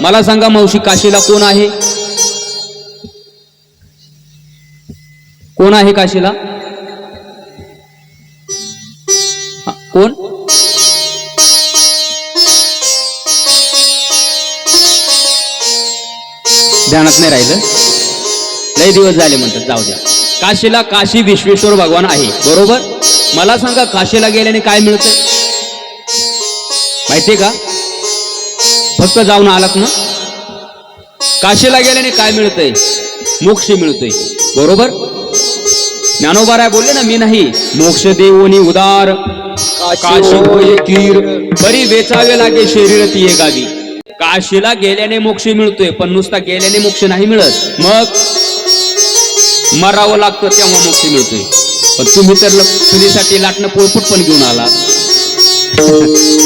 मला सांगा मावशी, काशीला कोण आहे? कोण आहे काशीला? कोण? ध्यानात नाही राहिलं, लय दिवस झाले म्हणतात, जाऊ द्या. काशीला काशी विश्वेश्वर भगवान आहे, बरोबर. मला सांगा काशीला गेल्याने काय मिळतंय माहितीये का? फक्त जाऊन आलात ना. काशीला गेल्याने काय मिळतंय? मोक्ष मिळतोय, बरोबर. ज्ञानोबा बोलले ना, मी नाही मोक्ष देवोनी उदार, काशी होय कीर, बरी वेचावे लागे शरीर तिये गावी. काशीला गेल्याने मोक्ष मिळतोय, पण नुसता गेल्याने मोक्ष नाही मिळत. मग मरावं लागतं तेव्हा मोक्ष मिळतोय. पण तुम्ही तर चुलीसाठी लाटणं पोळपूट पण घेऊन आलात,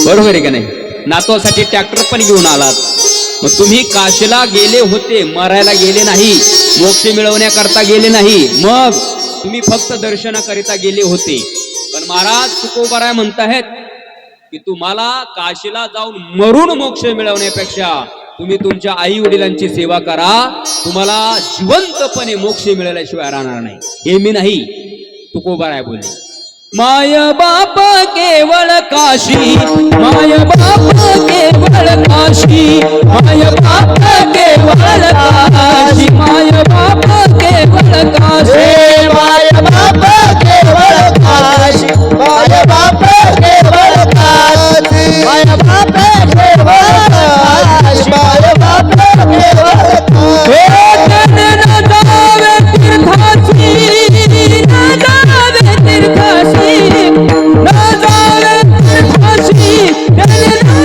बरोबर आहे का नाही? नातवासाठी ट्रॅक्टर पण घेऊन आलात. मग तुम्ही काशीला गेले होते, मरायला गेले नाही, मोक्ष मिळवण्याकरता गेले नाही. मग तुम्ही फक्त दर्शनाकरिता गेले होते. पण महाराज तुकोबाराय म्हणतायत की तुम्हाला काशीला जाऊन मरून मोक्ष मिळवण्यापेक्षा तुम्ही तुमच्या आई वडिलांची सेवा करा, तुम्हाला जिवंतपणे मोक्ष मिळाल्याशिवाय राहणार नाही. हे मी नाही, तुकोबाराय बोलले. माय बाप केवळ काशी, माय बाप केवळ काशी, माय बाप केवळ काशी, माय बाप केवळ काशी, माय बाप केवळ काशी, माय बाप केवळ काशी, माय बाप केवळ काशी, माय बाप केवळ काशी. न जावे तीर्थाची, न जावे तीर्थाची, न जावे तीर्थाची, न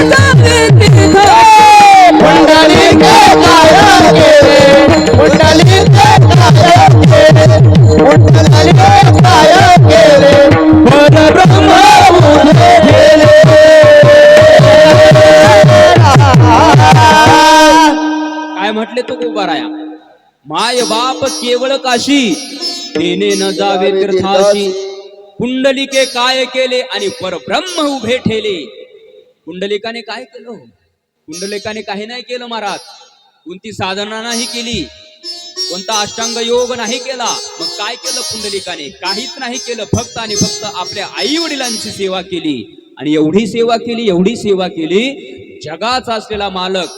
जावे तीर्थाची. पुंडलिक काय केले, पुंडलिक काय केले, पुंडलिक काय केले, परब्रह्म गेले. काय म्हटले तुकोबाराया? माय बाप केवळ काशी, तेने न जावे तीर्थाशी. पुंडलिके काय केले आणि परब्रह्म उभे ठेले. पुंडलिकाने काय केलं? पुंडलिकाने काही नाही केलं महाराज. कोणती साधना नाही केली, कोणता अष्टांग योग नाही केला. मग काय केलं पुंडलिकाने? काहीच नाही केलं. फक्त आणि फक्त आपल्या आई वडिलांची सेवा केली. आणि एवढी सेवा केली, एवढी सेवा केली, जगाचा असलेला मालक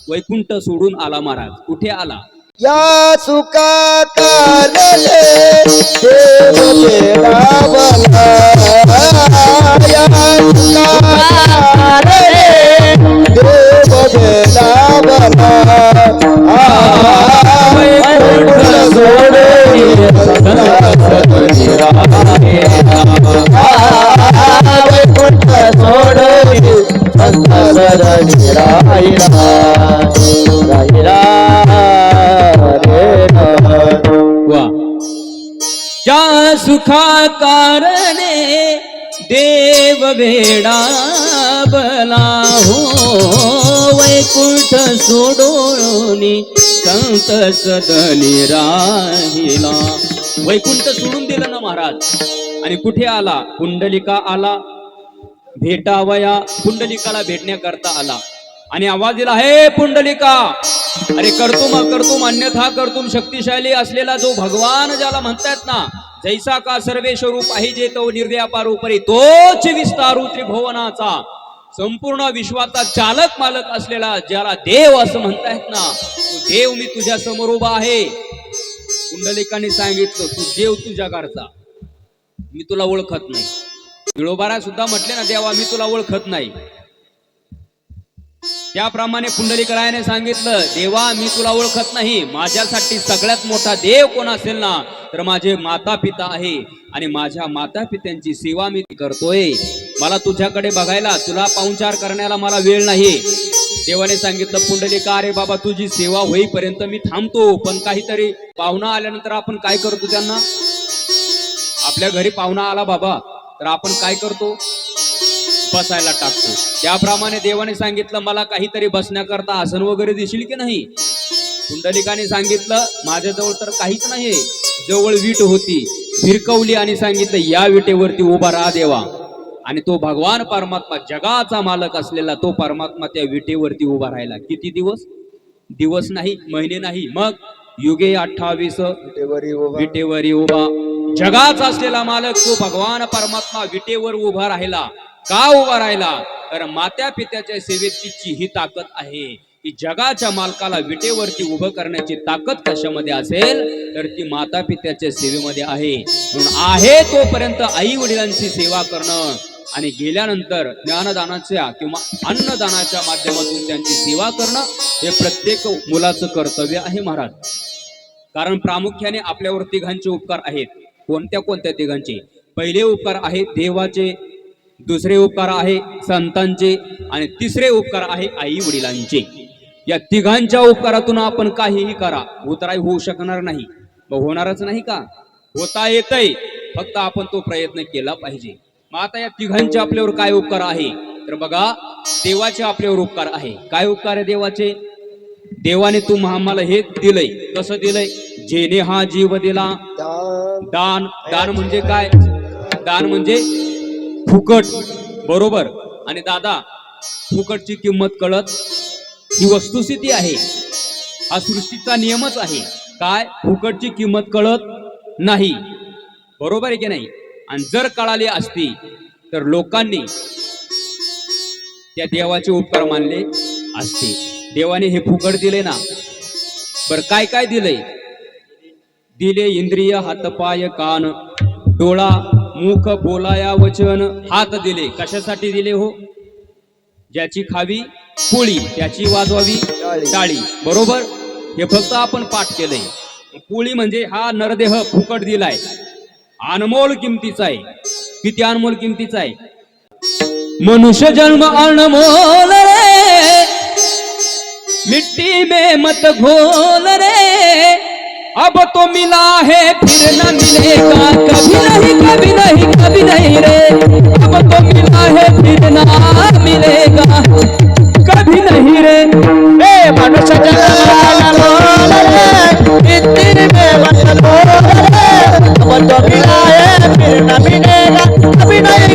वैकुंठ सोडून आला महाराज. कुठे आला? या सुका कारले देव देवावला, या सुका कारले देव देवावला. वैकुंठ सोडून वैकुंठ सोडून संत सदनी राहिला, राहिला. ज्या सुखा कारणे देव वेडा बला हो, वैकुंठ सोडून संत सदनी राहिला. वैकुंठ सोडून दिलं ना महाराज. आणि कुठे आला? पुंडलिका आला भेटावया. पुंडलिकाला भेटण्याकरता आला आणि आवाज दिला, हे पुंडलिका, अरे करतुम अन्यथा करतुम शक्तिशाली असलेला जो भगवान ज्याला म्हणतात ना, जैसा का सर्वेश रूप पाहिजे तो निर्व्यापार उपरी, तोच विस्तारू त्रिभुवनाचा संपूर्ण विश्वाचा चालक मालक असलेला ज्याला देव असं म्हणतायत ना, तो देव मी तुझ्या समोर उभा आहे. पुंडलिकाने सांगितलं, तू देव तुझ्या घरचा, मी तुला ओळखत नाही. विळोबारा सुद्धा म्हटले ना, देवा मी तुला ओळखत नाही. त्याप्रमाणे पुंडलिकरायाने सांगितलं, देवा मी तुला ओळखत नाही. माझ्यासाठी सगळ्यात मोठा देव कोण असेल ना, तर माझे माता पिता आहे. आणि माझ्या माता पित्यांची सेवा मी करतोय. मला तुझ्याकडे बघायला, तुला पाहुणचार करण्याला मला वेळ नाही. देवाने सांगितलं, पुंडलिका अरे बाबा तुझी सेवा होईपर्यंत मी थांबतो, पण काहीतरी पाहुणा आल्यानंतर आपण काय करतो? त्यांना आपल्या घरी पाहुणा आला बाबा तर आपण काय करतो? बसायला टाकतो. त्याप्रमाणे देवाने सांगितलं, मला काहीतरी बसण्याकरता आसन वगैरे देशील की नाही? पुंडलिकाने सांगितलं, माझ्याजवळ तर काहीच नाही. जवळ वीट होती, भिरकवली आणि सांगितलं, या विटेवरती उभा राहा देवा. आणि तो भगवान परमात्मा जगाचा मालक असलेला तो परमात्मा त्या विटेवरती उभा राहिला. किती दिवस? दिवस नाही, महिने नाही, मग युगे 28 विटेवरी उभा. विटेवरी उभा. जगाचा असलेला मालक तो भगवान परमात्मा विटेवर उभा राहिला. का उभा राहिला? तर मात्या पित्याच्या सेवेत तिची ही ताकद आहे की जगाच्या मालकाला विटेवरती उभं करण्याची ताकद कशामध्ये असेल तर ती माता पित्याच्या सेवेमध्ये आहे. म्हणून आहे तोपर्यंत आई वडिलांची सेवा करणं आणि गेल्यानंतर ज्ञानदानाच्या किंवा अन्नदानाच्या माध्यमातून त्यांची सेवा करणं हे प्रत्येक मुलाचं कर्तव्य आहे महाराज. कारण प्रामुख्याने आपल्यावर तिघांचे उपकार आहेत. कोणत्या कोणत्या तिघांचे? पहिले उपकार आहे देवाचे, दुसरे उपकार आहे संतांचे आणि तिसरे उपकार आहे आई वडिलांचे. या तिघांच्या उपकारातून आपण काहीही करा, उतराई होऊ शकणार नाही. मग होणारच नाही का? होता येतय, फक्त आपण तो प्रयत्न केला पाहिजे. मग आता या तिघांचे आपल्यावर काय उपकार आहे तर बघा, देवाचे आपल्यावर उपकार आहे. काय उपकार आहे देवाचे? देवाने आम्हाला हे दिलंय. कसं दिलंय? जेने हा जीव दिला. दान. दान म्हणजे काय? दान म्हणजे फुकट, बरोबर. आणि दादा, फुकटची किंमत कळत, ही वस्तुस्थिती आहे, हा सृष्टीचा नियमच आहे. काय? फुकटची किंमत कळत नाही, बरोबर आहे की नाही? आणि जर कळाली असती तर लोकांनी त्या देवाचे उपकार मानले असते. देवाने हे फुकट दिले ना. बर काय काय दिलंय? दिले इंद्रिय, हातपाय कान, डोळा, मुख, बोलाया वचन. हात दिले. कशासाठी दिले हो? ज्याची खावी पोळी त्याची वाजवावी टाळी, बरोबर. हे फक्त आपण पाठ केलंय. पोळी म्हणजे हा नरदेह फुकट दिलाय, अनमोल किमतीचा आहे. किती अनमोल किमतीचा आहे? मनुष्य जन्म अनमोल रे, मिट्टी में मत घोल रे, अब तो मिला है फिर न मिलेगा, कभी नहीं कभी नहीं रे, अब तो मिला है फिर न मिलेगा, कभी नहीं रे. ए मनुष्य जन्म अनमोल रे, मिट्टी में मत घोल रे, अब तो मिला है फिर न मिलेगा, कभी नहीं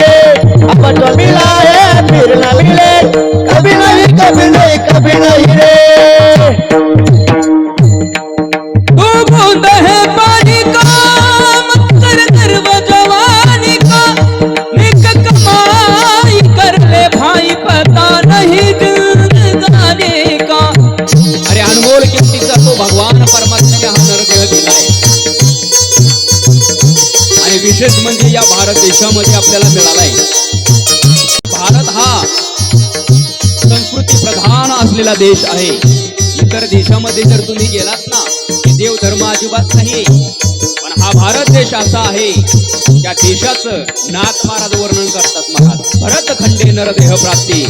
रे, अब तो मिला है फिर न मिले, कभी नहीं रे. तू बूंद है पानी का, मत कर गर्व जवानी का, नेक कमाई कर ले भाई, पता नहीं जिंदगानी का. अरे अनमोल किमतीचा तो भगवान परमात्म्याने हा नरदेह दिलाय. आणि विशेष म्हणजे या भारत देशामध्ये आपल्याला मिळालाय. भारत हा संस्कृती प्रधान असलेला देश आहे. इतर देशामध्ये जर तुम्ही गेलात ना, देव धर्म अजिबात नाही. पण हा भारत देश असा आहे, त्या देशाचं नाथ महाराज वर्णन करतात. महाराज भरत खंडे नरदेह प्राप्ती,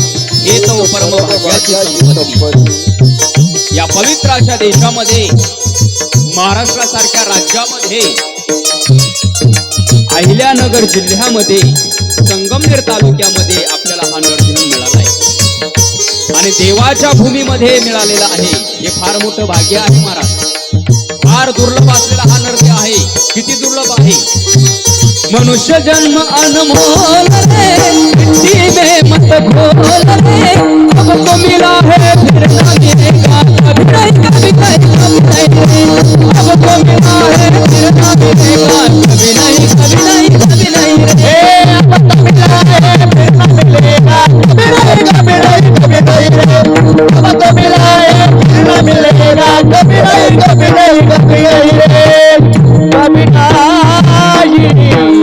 हे तो परमभाग्याची संपत्ती. या पवित्र अशा देशामध्ये, महाराष्ट्रासारख्या राज्यामध्ये, अहिल्यानगर जिल्ह्यामध्ये, संगमनेर तालुक्यामध्ये आपल्याला हा नरदेह मिळाला आहे. आणि देवाच्या भूमीमध्ये मिळालेला आहे. हे फार मोठं भाग्य आहे महाराज. फार दुर्लभ असलेला हा नरदेह आहे. किती दुर्लभ आहे? मनुष्य जन्म अनमोल रे, मिट्टी में मत घोल रे, अब तो मिला है फिर न मिलेगा, कभी नहीं रे, अब तो मिला है फिर न मिलेगा, कभी नहीं रे. अब तो मिला है फिर न मिलेगा, कभी नहीं रे, अब तो मिला है फिर न मिलेगा, कभी नहीं रे, कभी नहीं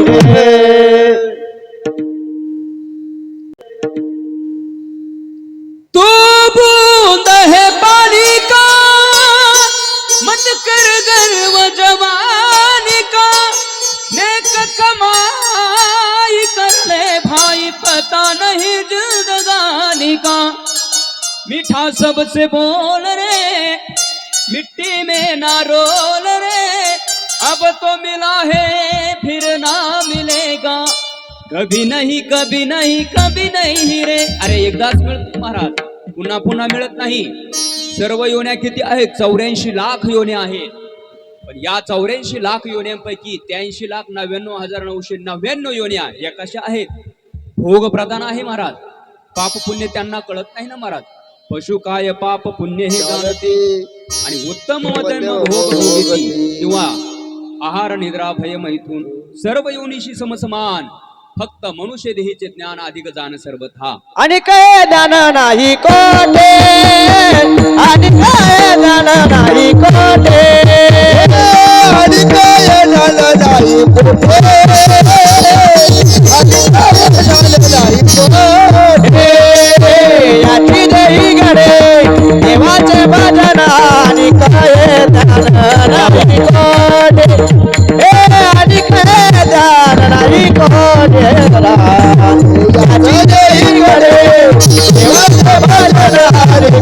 रे. तू बूंद है पानी का, मत कर गर्व जवानी का, नेक कमाई कर ले भाई, पता नहीं जिंदगानी का. मीठा सबसे बोल रे, मिट्टी में ना रोल रे, अब तो मिला है फिर ना मिलेगा, कभी नहीं रे. अरे एकदाच मिळत महाराज, पुन्हा पुन्हा मिळत नाही. सर्व योन्या किती आहेत? 84 लाख योन्या आहेत. पण या 84 लाख योन्यांपैकी 83,99,999 योन्या या कशा आहेत? भोग प्रधान आहे महाराज. पाप पुण्य त्यांना कळत नाही ना महाराज. पशु काय पाप पुण्य हे जाणते आणि उत्तम मध्यम भोग भोगिती किंवा आहार निद्रा भय मैथून सर्व योनीशी समसमान. फक्त मनुष्य देहीचे ज्ञान अधिक जाण सर्वथा. आणि काय ज्ञान नाही कोठे, आणि काय ज्ञान नाही कोठे, आणि काय ज्ञान नाही कोठे, आणि काय ज्ञान नाही कोठे. याची देही घडे देवाचे भजन, आणि काय ज्ञान नाही कोठे, आणि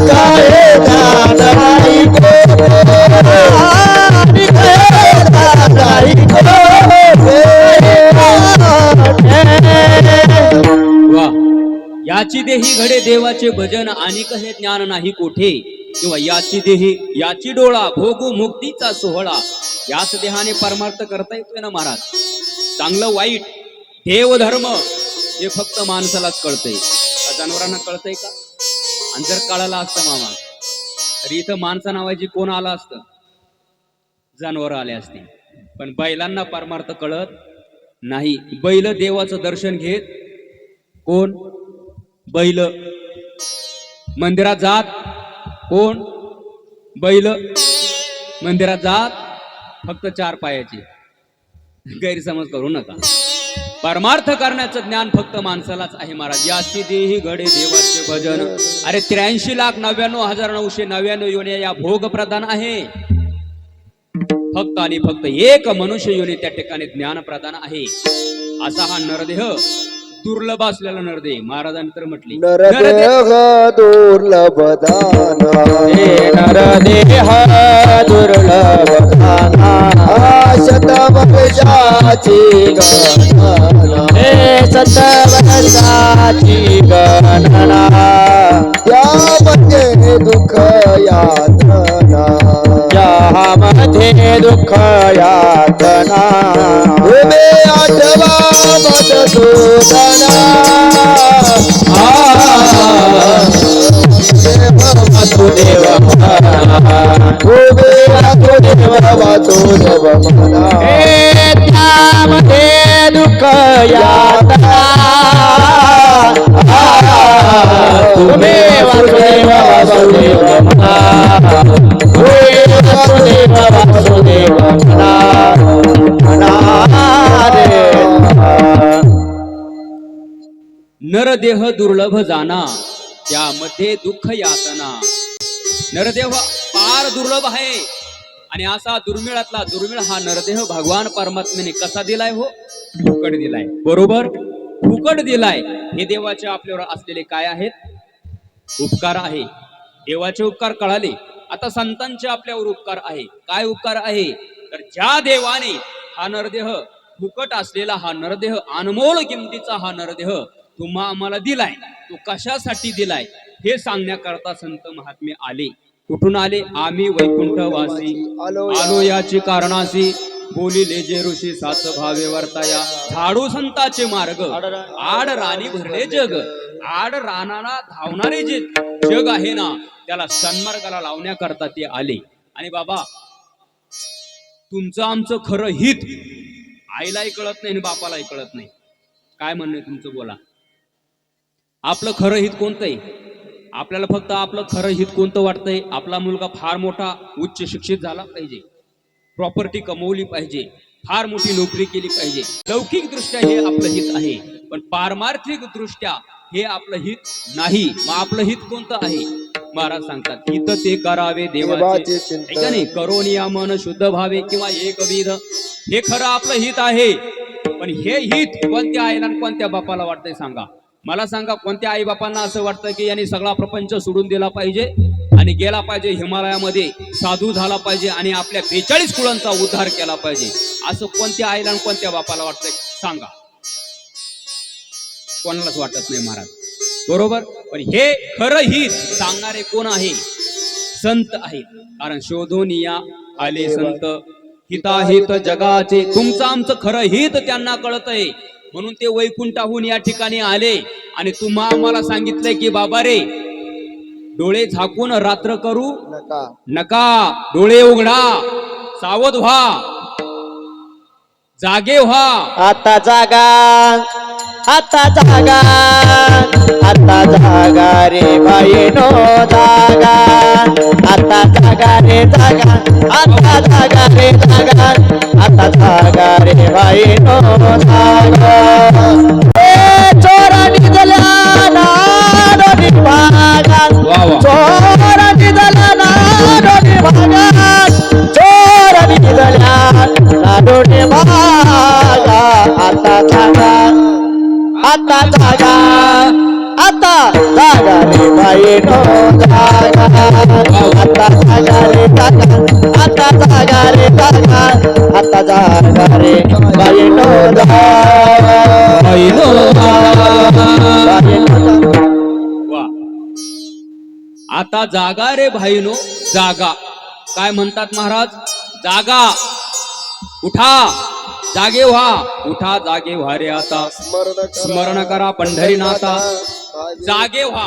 काय ज्ञान नाही कोठे. याची देही घडे देवाचे भजन आणि हे ज्ञान नाही कोठे. किंवा याची देही याची डोळा भोगू मुक्तीचा सोहळा. याच देहाने परमार्थ करता येतोय ना महाराज. चांगलं वाईट देव धर्म हे फक्त माणसालाच कळतंय, जनावरांना कळतंय का? आणि जर कळालं असतं मामा तर इथं माणसा नावाची कोण आलं असतं? जनावर आले असते. पण बैलांना परमार्थ कळत नाही. बैल देवाचं दर्शन घेत कोण? बैल. मंदिरात जात कोण? बैल. मंदिरात जात फक्त 4 पायाची. गैरसमज करू नका. परमार्थ करण्याचं ज्ञान फक्त माणसालाच आहे महाराज. याची देही घडे देवाचे भजन. अरे 83,99,999 योन्या या भोग प्रधान आहे. फक्त आणि फक्त एक मनुष्य योनी त्या ठिकाणी ज्ञान प्रधान आहे. असा हा नरदेह दुर्लभ असलेला नरदेह. महाराजांनी तर म्हटली नरदेह दुर्लभ दाना, नरदेह दुर्लभ दाना, शतवर्षाची गणना, शतवर्षाची गणना, त्यामध्ये दुःख यातना, यामध्ये दुःख यातना. उभे आठवा मधुसूदना, वासुदेव उभे वासुदेव वासुदेव म्हणा. त्यामध्ये दुःख यातना, तुम्ही वासुदेव वासुदेव म्हणा, वासुदेव वासुदेव म्हणा रे. नरदेह दुर्लभ जाना त्यामध्ये दुःख यातना. नरदेह फार दुर्लभ आहे आणि असा दुर्मिळातला दुर्मिळ हा नरदेह भगवान परमात्म्याने कसा दिलाय? हो, फुकट दिलाय. बरोबर, फुकट दिलाय. हे देवाचे आपल्यावर असलेले काय आहेत? उपकार आहे. देवाचे उपकार कळाले. आता संतांचे आपल्यावर उपकार आहे. काय उपकार आहे? तर ज्या देवाने हा नरदेह फुकट असलेला हा नरदेह, अनमोल किमतीचा हा नरदेह तुम्हा आम्हाला दिलाय, तो कशासाठी दिलाय हे सांगण्याकरता संत महात्मे आले. कुठून आले? आम्ही वैकुंठवासी आलो याची कारणासी, बोलिले जे ऋषी सात भावे वर्ताया, झाडू संताचे मार्ग, आड राणी भरले जग. आड रानाला धावणारे जे जग आहे ना, त्याला सन्मार्गाला लावण्याकरता ते आले. आणि बाबा, तुमचं आमचं खरं हित आईलाही कळत नाही आणि बापालाही कळत नाही. काय म्हणणं तुमचं? बोला. आपलं खरं हित कोणतं आहे? आपल्याला फक्त आपलं खरं हित कोणतं वाटतंय? आपला मुलगा फार मोठा उच्च शिक्षित झाला पाहिजे, प्रॉपर्टी कमवली पाहिजे, फार मोठी नोकरी केली पाहिजे. लौकिक दृष्ट्या हे आपलं हित आहे, पण पारमार्थिक दृष्ट्या हे आपलं हित नाही. मग आपलं हित कोणतं आहे? महाराज सांगतात, हित ते करावे देवाचे, ऐका नाही, करोनिया मन शुद्ध भावे किंवा एकविध. हे खरं आपलं हित आहे. पण हे हित कोणत्या आईला आणि कोणत्या बापाला वाटतंय? सांगा मला. सांगा, कोणत्या आई बापांना असं वाटतं की यांनी सगळा प्रपंच सोडून दिला पाहिजे आणि गेला पाहिजे हिमालयामध्ये, साधू झाला पाहिजे आणि आपल्या 42 कुळांचा उद्धार केला पाहिजे? असं कोणत्या आईला आणि कोणत्या बापाला वाटतंय? सांगा. कोणालाच वाटत नाही महाराज. बरोबर. पण हे खरं हित सांगणारे कोण आहे? संत आहेत. कारण शोधून या आले संत, हिताहित जगाचे तुमचं आमचं खरं हित त्यांना कळतंय म्हणून ते वैकुंठाहून या ठिकाणी आले आणि तुम्हा आम्हाला सांगितलंय की बाबा रे डोळे झाकून रात्र करू नका नका, डोळे उघडा, सावध व्हा, जागे व्हा. आता जागा आता जागा आता जागा रे बाईनो जागा आता जागा रे जागा आता जागा रे जागा आता जागा रे बाईनो जागा चोरा निघाला ना दोन्ही भागात वा वा. चोरा निघाला ना दोन्ही भागात चोरा निघाल्या ना दोन्ही भागा आता जागा आता जागा आता जागा रे बाईनो जागा आता जागा रे जागा आता जागा रे जागा आता जागा रे बाईनो जागा बाईनो बाईनो जागा. वा. आता जागा रे भाईनो जागा. काय म्हणतात महाराज? जागा, उठा, जागे व्हा, उठा जागे व्हा रे आता, स्मरण करा पंढरीनाथा, जागे व्हा.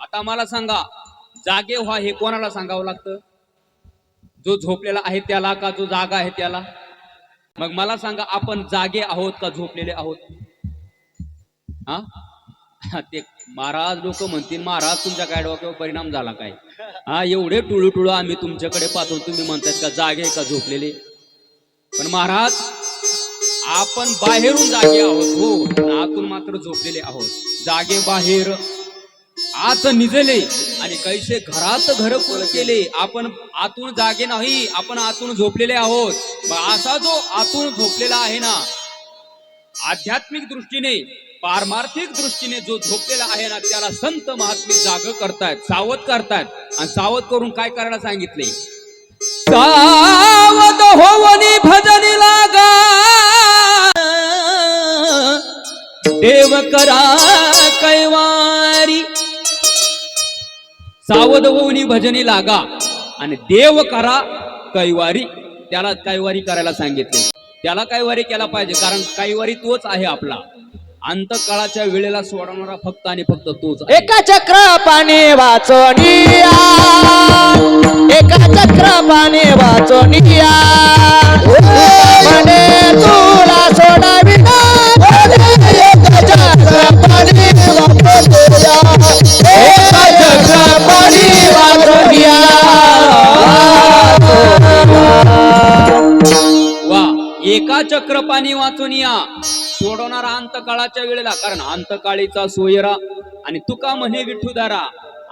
आता मला सांगा, जागे व्हा हे कोणाला सांगावं लागतं? जो झोपलेला आहे त्याला का जो जागा आहे त्याला? मग मला सांगा, आपण जागे आहोत का झोपलेले आहोत? हा ते महाराज लोक म्हणतील महाराज तुमच्या काय डोक्यावर परिणाम झाला काय? हा एवढे टुळू आम्ही तुमच्याकडे पाहतो, तुम्ही म्हणतात का जागे का झोपलेले? पण महाराज आपण बाहेरून जागे आहोत हो, आतून मात्र झोपलेले आहोत. जागे बाहेर आत निजले आणि कैसे घरात घरकुल केले. आपण आतून जागे नाही, आपण आतून झोपलेले आहोत. असा जो आतून झोपलेला आहे ना, आध्यात्मिक दृष्टीने पारमार्थिक दृष्टीने जो झोपलेला आहे ना, त्याला संत महात्मे जाग करतायत, सावध करतायत. आणि सावध करून काय करायला सांगितले? सावध होवनी भजनी लागा, देव करा कैवारी. सावध होवनी भजनी लागा आणि देव करा कैवारी. त्याला कैवारी करायला सांगितले. त्याला कैवारी केला पाहिजे, कारण कैवारी तोच आहे आपला. अंतकाळाच्या वेळेला सोडवणारा फक्त आणि फक्त तोच आहे. एका चक्र पाणी वाचोनिया एका चक्र पाणी वाचोनिया म्हणे तुला सोडाविना एका चक्र पाणी वाचोनिया एका चक्र पाणी वाचोनिया. वा. एका चक्र पाणी वाचून या सोडवणारा अंतकाळाच्या वेळेला. कारण अंतकाळीचा सोयरा आणि तुका म्हणे विठुदारा,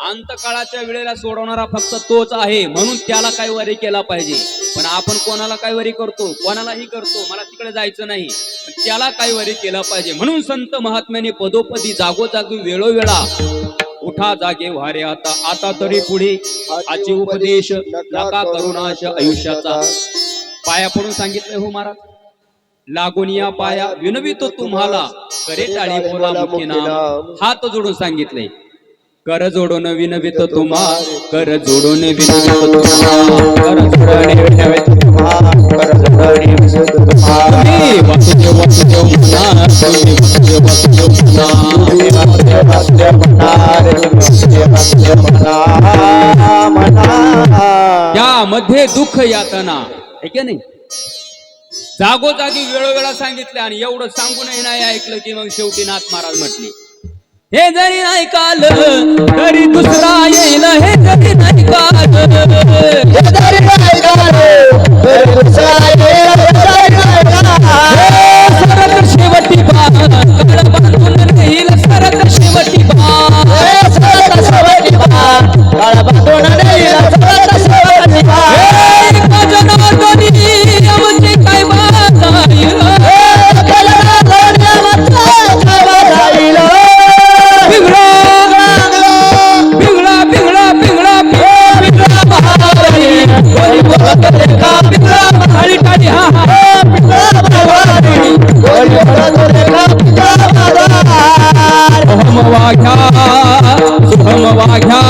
अंतकाळाच्या वेळेला सोडवणारा फक्त तोच आहे. म्हणून त्याला काही वरी केला पाहिजे. पण आपण कोणाला काही वरी करतो, कोणालाही करतो, मला तिकडे जायचं नाही, पण त्याला काही वरी केला पाहिजे. म्हणून संत महात्म्याने पदोपदी जागोजागी वेळोवेळा उठा जागे व्हारे आता, आता तरी पुढे आची उपदेश नका करुणाश आयुष्याचा. पाया पडून सांगितलंय हो महाराज. लागून या पाया विनवितो तुम्हाला, करे टाळी बोला मुखी नाम. हात जोडून सांगितले. कर जोडून विनवितो तुम्हा, कर जोडून विनवितो तुम्हा, कर जोडून विनवितो तुम्हा, कर जोडून विनवितो तुम्हा. तुम्ही वासुदेव वासुदेव म्हणा, तुम्ही वासुदेव वासुदेव म्हणा, तुम्ही वासुदेव वासुदेव म्हणा रे, तुम्ही वासुदेव वासुदेव म्हणा. यामध्ये दुःख यातना आहे की नाही? जागोजागी वेळोवेळा सांगितले आणि एवढं सांगूनही नाही ऐकलं की मग शेवटी नाथ महाराज म्हटले, हे जरी नाही काल तरी दुसरा येईल, हे जरी नाही काल हे जरी नाही काल तरी दुसरा येईल, सरत शेवटी काळ बांधून येईल, सरत शेवटी सरत शेवटी काळ बांधून येईल, सरत शेवटी आमची काय बात राहील, पिंगळा पिंगळा पिंगळा पिंगळा महाराणी पिंगळा महाराणी टाळी हा वाघ्या शुभम वाघ्या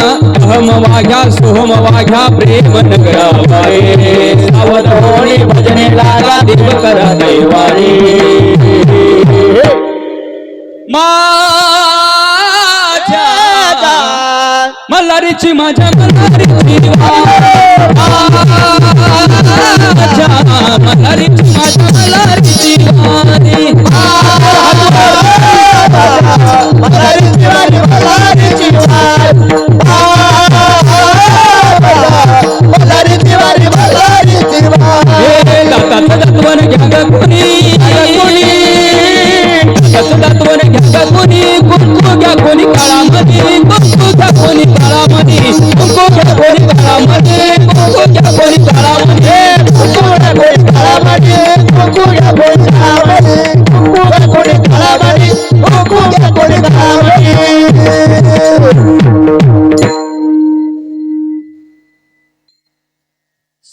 अहम वाघ्या सोहम वाघ्या प्रेम नगरावारे सावध होणी भजने लागा देव करा दैवारी माझ्या मल्हारीची माझ्या मल्हारीची मल्हारीची माझ्या मल्हारीची वारी मल्हारीची वारी मल्हारीची वारी मल्हारीची वारी दाताचं दातवन घ्या कोणी दातवन घ्या कोणी कुंकू घ्या कोणी काळामध्ये कुंकू घ्या कोणी काळामध्ये कुंकू घ्या कोणी काळामध्ये कुंकू घ्या कोणी काळामध्ये कुंकू घ्या कोणी काळामध्ये कुंकू घ्या कोणी काळामध्ये कुंकू घ्या कोणी काळामध्ये कुंकू घ्या कोणी काळामध्ये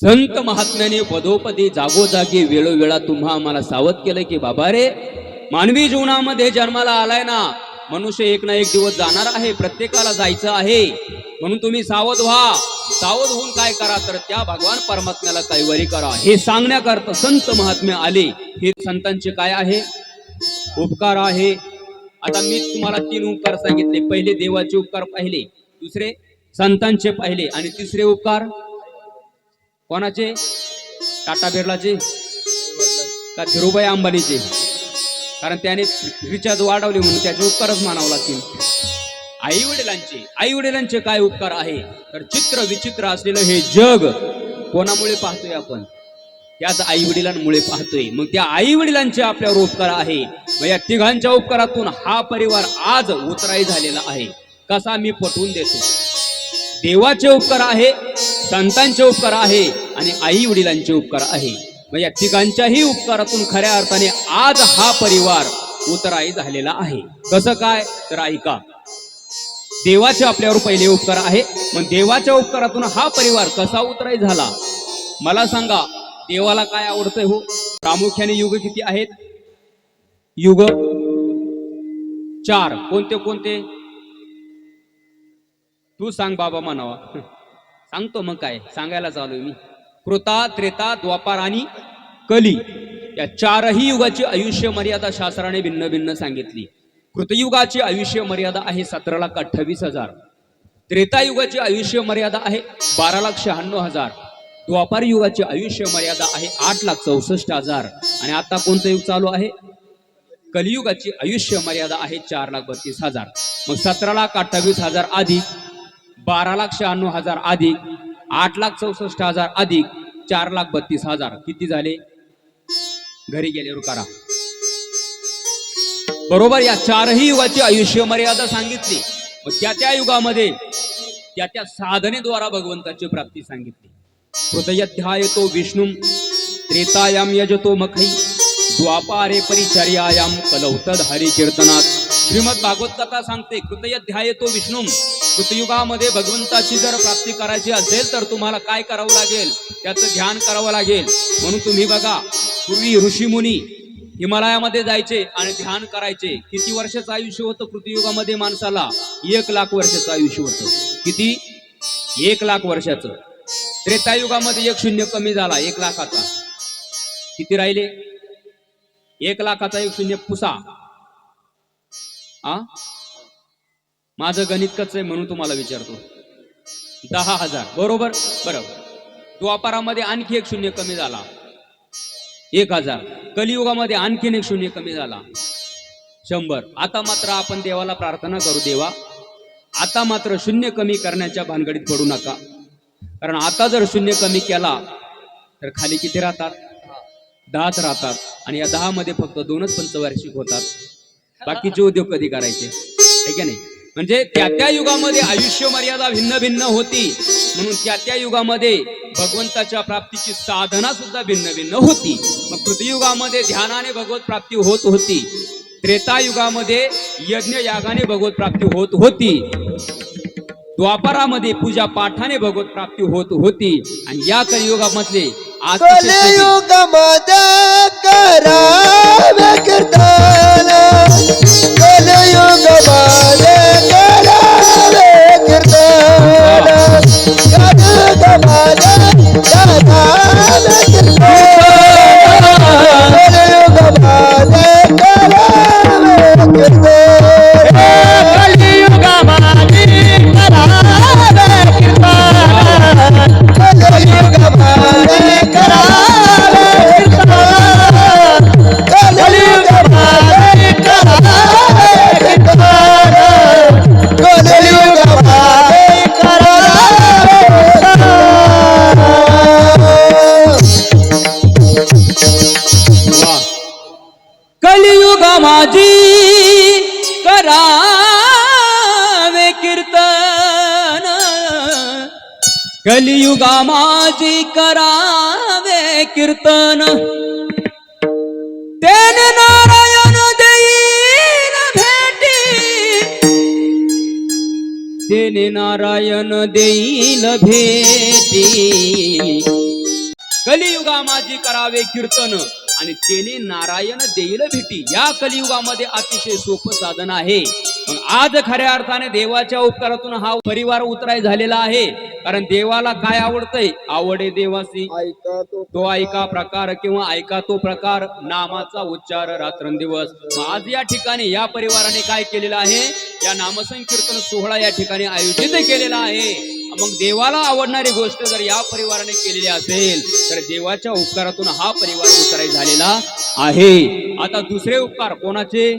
संत महात्म्याने पदोपदी जागोजागी वेळोवेळा तुम्हा आम्हाला सावध केलं की बाबा रे मानवी जीवनामध्ये जन्माला आलाय ना मनुष्य एक ना एक दिवस जाणार आहे प्रत्येकाला जायचं आहे म्हणून तुम्ही सावध व्हा सावध होऊन काय करा तर त्या भगवान परमात्म्याला कैवारी करा हे सांगण्याकरता संत महात्म्य आले हे संतांचे काय आहे उपकार आहे आता मी तुम्हाला 3 उपकार सांगितले पहिले देवाचे उपकार पाहिले दुसरे संतांचे पाहिले आणि तिसरे उपकार कोणाचे टाटा बिर्लाचे का धीरूभाई अंबानीचे कारण त्याने रिचार्ज वाढवले म्हणून त्याचे उपकारच मानावं लागतील आई वडिलांचे काय उपकार आहे तर चित्र विचित्र असलेलं हे जग कोणामुळे पाहतोय आपण त्याच आई वडिलांमुळे पाहतोय मग त्या आई वडिलांचे आपल्यावर उपकार आहे मग या तिघांच्या उपकारातून हा परिवार आज उतराई झालेला आहे कसा मी पटवून देतो देवाचे उपकार आहे संतांचे उपकार आहे आणि आई वडिलांचे उपकार आहे मग या तिघांच्याही उपकारातून खऱ्या अर्थाने आज हा परिवार उतराई झालेला आहे कसं काय तर ऐका देवाचे आपल्यावर पहिले उपकार आहे मग देवाच्या उपकारातून हा परिवार कसा उतराई झाला मला सांगा देवाला काय आवडतंय हो प्रामुख्याने युग किती आहेत युग 4 कोणते कोणते तू सांग बाबा म्हणावा सांगतो मग काय सांगायला चालू मी कृता त्रेता द्वापार आणि कली या 4ही युगाची आयुष्य मर्यादा शास्त्राने भिन्न भिन्न सांगितली कृतयुगाची आयुष्य मर्यादा आहे 17,28,000 त्रेतायुगाची आयुष्य मर्यादा आहे 12,96,000 द्वापार युगाची आयुष्य मर्यादा आहे 8,64,000 आणि आता कोणतं युग चालू आहे कलियुगाची आयुष्य मर्यादा आहे 4,32,000 मग 17,28,000 अधिक 12,96,000 अधिक 8,64,000 अधिक 4,32,000 किती झाले घरी गेल्यावर करा बरोबर या 4ही युगाची आयुष्य मर्यादा सांगितली मग त्या युगामध्ये त्या साधनेद्वारा भगवंताची प्राप्ती सांगितली हृदयाध्यायतो विष्णू त्रेतायाम यजतो मखै द्वापारे परिचर्यायाम कलौतद हरि कीर्तनात श्रीमद भागवत कथा सांगते कृतयध्यायतो विष्णू कृतयुगामध्ये भगवंताची जर प्राप्ती करायची असेल तर तुम्हाला काय करावं लागेल त्याचं ध्यान करावं लागेल म्हणून तुम्ही बघा पूर्वी ऋषीमुनी हिमालयामध्ये जायचे आणि ध्यान करायचे किती वर्षाचं आयुष्य होतं कृतयुगामध्ये माणसाला 1,00,000 वर्षाचं आयुष्य होतं किती 1,00,000 वर्षाचं त्रेतायुगामध्ये 1 शून्य कमी झाला 1,00,000चा किती राहिले 1,00,000चा 1 शून्य पुसा माझं गणित कच्चं आहे म्हणून तुम्हाला विचारतो 10,000 बरोबर बरोबर द्वापारामध्ये आणखी 1 शून्य कमी झाला 1,000 कलियुगामध्ये आणखीन 1 शून्य कमी झाला 100 आता मात्र आपण देवाला प्रार्थना करू देवा आता मात्र शून्य कमी करण्याच्या भानगडीत पडू नका कारण आता जर शून्य कमी केला तर खाली किती राहतात 10च राहतात आणि या 10 मध्ये फक्त 2च पंचवार्षिक होतात बाकीचे उद्योग कधी करायचे आहे की नाही म्हणजे त्या युगामध्ये आयुष्य मर्यादा भिन्न भिन्न होती म्हणून त्या युगामध्ये भगवंताच्या प्राप्तीची साधना सुद्धा भिन्न भिन्न होती मग कृतयुगामध्ये ध्यानाने भगवत प्राप्ती होत होती त्रेतायुगामध्ये यज्ञ यागाने भगवत प्राप्ती होत होती द्वापारामध्ये पूजा पाठाने भगवत प्राप्ती होत होती आणि या कलियुगामधले कलियुगामध्ये करावे कीर्तन कलियुगामध्ये करावे कीर्तन कलियुगा माझी करावे कीर्तन तेने नारायण देईल भेटी तेने नारायण देईल भेटी कलियुगा माझी करावे कीर्तन आणि तेने नारायण देईल भेटी. या कलियुगामध्ये अतिशय सोपं साधन आहे. मग आज खऱ्या अर्थाने देवाच्या उपकारातून हा परिवार उतराय झालेला आहे. कारण देवाला काय आवडतंय? आवडे देवासी तो ऐका प्रकार किंवा ऐका तो प्रकार नामाचा उच्चार रात्रंदिवस. आज या ठिकाणी या परिवाराने काय केलेलं आहे? या नामसंकीर्तन सोहळा या ठिकाणी आयोजित केलेला आहे. मग देवाला आवडणारी गोष्ट जर या परिवाराने केलेली असेल तर देवाच्या उपकारातून हा परिवार उतराय झालेला आहे. आता दुसरे उपकार कोणाचे?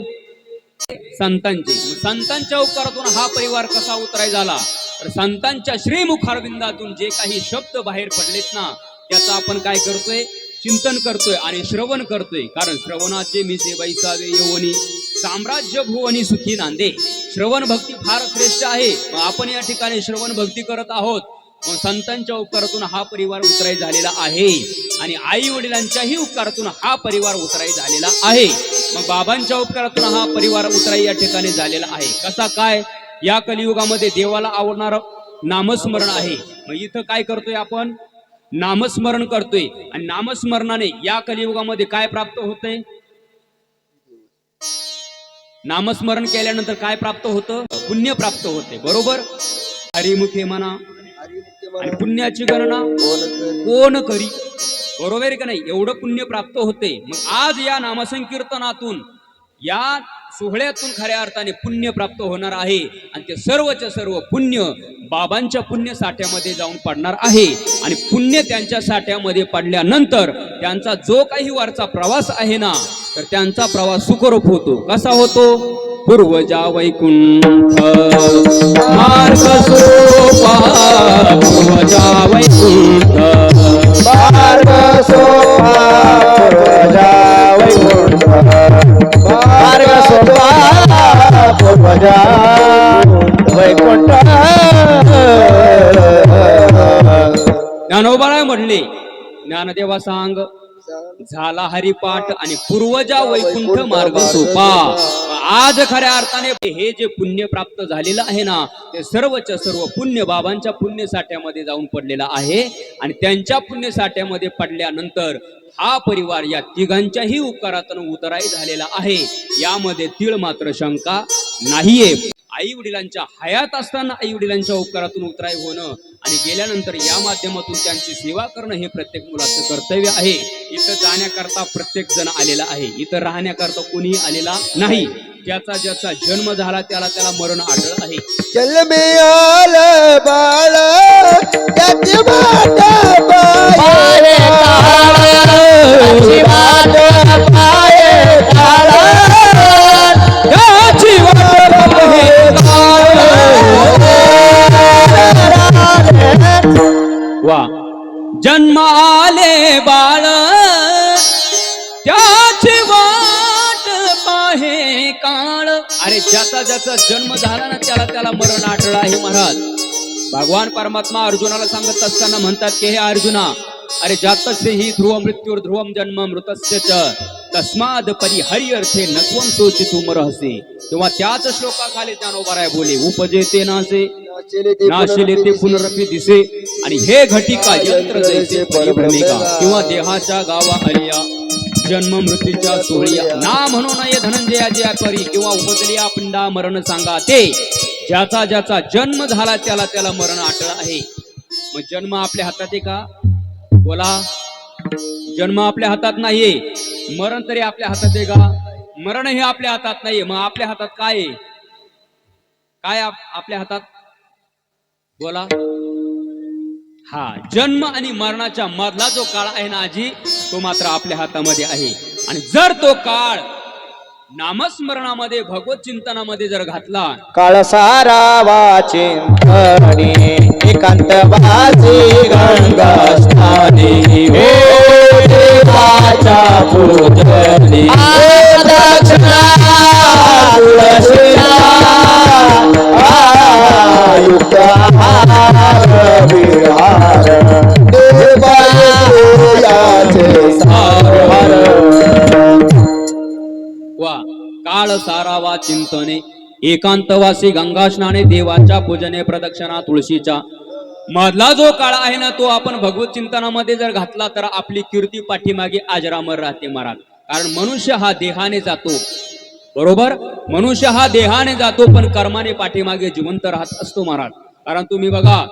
संतांचे. संतांच्या उपकारातून हा परिवार कसा उतराय झाला? तर संतांच्या श्रीमुखारविंदातून जे काही शब्द बाहेर पडलेत ना त्याचं आपण काय करतोय? चिंतन करतोय आणि श्रवण करतोय. कारण श्रवणाचे मी सेवाईसावे येवनी साम्राज्य भुवनी सुखी नांदे. श्रवण भक्ती फार श्रेष्ठ आहे. आपण या ठिकाणी श्रवण भक्ती करत आहोत. मग संतांच्या उपकारातून हा परिवार उतराई झालेला आहे आणि आई वडिलांच्याही उपकारातून हा परिवार उतराई झालेला आहे. मग बाबांच्या उपकारातून हा परिवार उतराई या ठिकाणी झालेला आहे. कसा काय? या कलियुगामध्ये देवाला आवडणारं नामस्मरण आहे. मग इथं काय करतोय आपण? नामस्मरण करतोय आणि नामस्मरणाने या कलियुगामध्ये काय प्राप्त होतंय? नामस्मरण केल्यानंतर काय प्राप्त होतं? पुण्य प्राप्त होते. बरोबर? हरिमुखे म्हणा आणि पुण्याची गणना कोण करी. बरोबर आहे का नाही? एवढं पुण्य प्राप्त होते. मग आज या नामसंकीर्तनातून या सोहळ्यातून खऱ्या अर्थाने पुण्य प्राप्त होणार आहे आणि ते सर्वच्या सर्व पुण्य बाबांच्या पुण्य साठ्यामध्ये जाऊन पडणार आहे. आणि पुण्य त्यांच्या साठ्यामध्ये पडल्यानंतर त्यांचा जो काही वरचा प्रवास आहे ना तर त्यांचा प्रवास सुखरूप होतो. कसा होतो? पूर्वजा वैकुंठ मार्ग सोपा पूर्वजा वैकुंठ मार्ग सोपा पूर्वजा वैकुंठ मार्ग सोपा पूर्वजा वैकुंठ. ज्ञानोबा म्हणले ज्ञानदेवा सांग झाला हरिपाठ आणि पूर्वजा वैकुंठ मार्ग सोपा. आज खऱ्या अर्थाने हे जे पुण्य प्राप्त झालेलं आहे ना ते सर्वच्या सर्व पुण्य बाबांच्या पुण्य साठ्यामध्ये जाऊन पडलेला आहे आणि त्यांच्या पुण्य साठ्यामध्ये पडल्यानंतर हा परिवार या तिघांच्याही उपकारातून उतराई झालेला आहे. यामध्ये तीळ मात्र शंका नाहीये. आई वडिलांच्या हयात असताना आई वडिलांच्या उपकारातून उतराई होणं आणि गेल्यानंतर या माध्यमातून त्यांची सेवा करणं हे प्रत्येक मुलाचं कर्तव्य आहे. इथं जाण्याकरता प्रत्येक जण आलेला आहे. इथं राहण्याकरता कोणी आलेला नाही. ज्याचा ज्याचा जन्म झाला त्याला मरण आढळ आहे. जन्मे आलं बाळ त्याची वाट पाये त्याची वाट पाये त्याची वाट वा जन्म आले बाळ त्याची वाट पाहे काळ. अरे ज्याचा ज्याचा जन्म झाला ना त्याला मरण आठळ आहे. महाराज भगवान परमात्मा अर्जुनाला सांगत असताना म्हणतात की हे अर्जुना अरे जातस्य ही ध्रुव मृत्यूर ध्रुवम जन्म मृतस्य च तस्माद परिहर्यर्थे नत्वं शोचितुम रहसे. तेव्हा त्याच श्लोकाखाली ज्ञानोबा बोले उपजेते नासे नाशिले ते पुनरपी दिसे आणि हे घटिका यंत्र जैसे परिभ्रमिका किंवा देहाच्या गावा आलिया जन्म मृत्यूच्या सोहळिया ना म्हणू नये धनंजयाजी परी किंवा उपजलिया पिंडा मरण सांगा. ते ज्याचा ज्याचा जन्म झाला त्याला मरण आठळ आहे. मग जन्म आपल्या हातात आहे का? बोला. जन्म आपल्या हातात नाहीये. मरण तरी आपल्या हातात आहे का? मरण हे आपल्या हातात नाहीये. मग आपल्या हातात काय आहे? काय आपल्या हातात? बोला. हा जन्म आणि मरणाच्या मधला जो काळ आहे ना आजी तो मात्र आपल्या हातामध्ये आहे. आणि जर तो काळ नामस्मरणामध्ये भगवत चिंतनामध्ये जर घातला काळ सारा वाचिंतनी एकांत वाची गंगा स्नानी हे देवाच्या पूजनी दक्षिणा तुळशीला आयुक्त विहार हार देवाचे सार वा काळ सारावा चिंतने एकांतवासी गंगा स्नाने देवाच्या पूजने प्रदक्षिणा तुळशीच्या मधला जो काळ आहे ना तो आपण भगवत चिंतनामध्ये जर घातला तर आपली कीर्ती पाठीमागे आजरामर राहते महाराज. कारण मनुष्य हा देहाने जातो बरोबर, मनुष्य हा देहाने जातो पण कर्माने पाठीमागे जिवंत राहत असतो महाराज. कारण तुम्ही बघा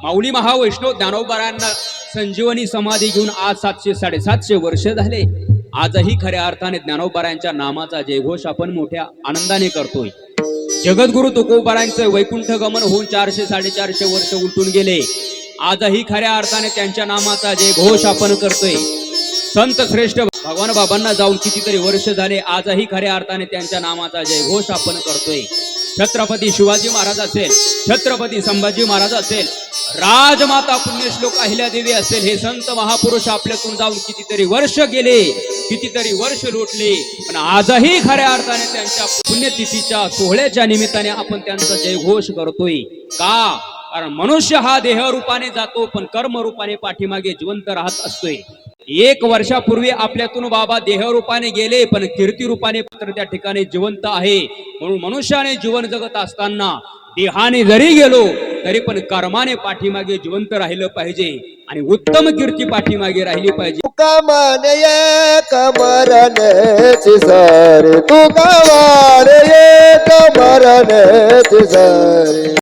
माऊली महावैष्णव ज्ञानोबारायांना संजीवनी समाधी घेऊन आज 700-750 वर्ष झाले. आजही खऱ्या अर्थाने ज्ञानोबारायांच्या नामाचा जयघोष आपण मोठ्या आनंदाने करतोय. जगद्गुरु तुकोबारायांचं वैकुंठ गमन होऊन 400-450 वर्ष उलटून गेले. आजही खऱ्या अर्थाने त्यांच्या नामाचा जयघोष आपण करतोय. संत श्रेष्ठ भगवान बाबांना जाऊन कितीतरी वर्ष झाले. आजही खऱ्या अर्थाने त्यांच्या नामाचा जयघोष आपण करतोय. छत्रपती शिवाजी महाराज असेल, छत्रपती संभाजी महाराज असेल, राजमाता पुण्यश्लोक अहिल्यादेवी असेल, हे संत महापुरुष आपल्यातून जाऊन कितीतरी वर्ष गेले, कितीतरी वर्ष लोटले, पण आजही खऱ्या अर्थाने त्यांच्या पुण्यतिथीच्या सोहळ्याच्या निमित्ताने आपण त्यांचा जयघोष करतोय. का? कारण मनुष्य हा देहरूपाने जातो पण कर्मरूपाने पाठीमागे जिवंत राहत असतोय. 1 वर्षापूर्वी आपल्यातून बाबा देहरूपाने गेले पण कीर्ती रूपाने मात्र त्या ठिकाणी जिवंत आहे. म्हणून मनुष्याने जीवन जगत असताना देहाने जरी गेलो तरी पण कर्माने पाठीमागे जिवंत राहिलं पाहिजे आणि उत्तम कीर्ती पाठीमागे राहिली पाहिजे. तुका मानये कमरनेची सर तुका वारये कमरनेची सर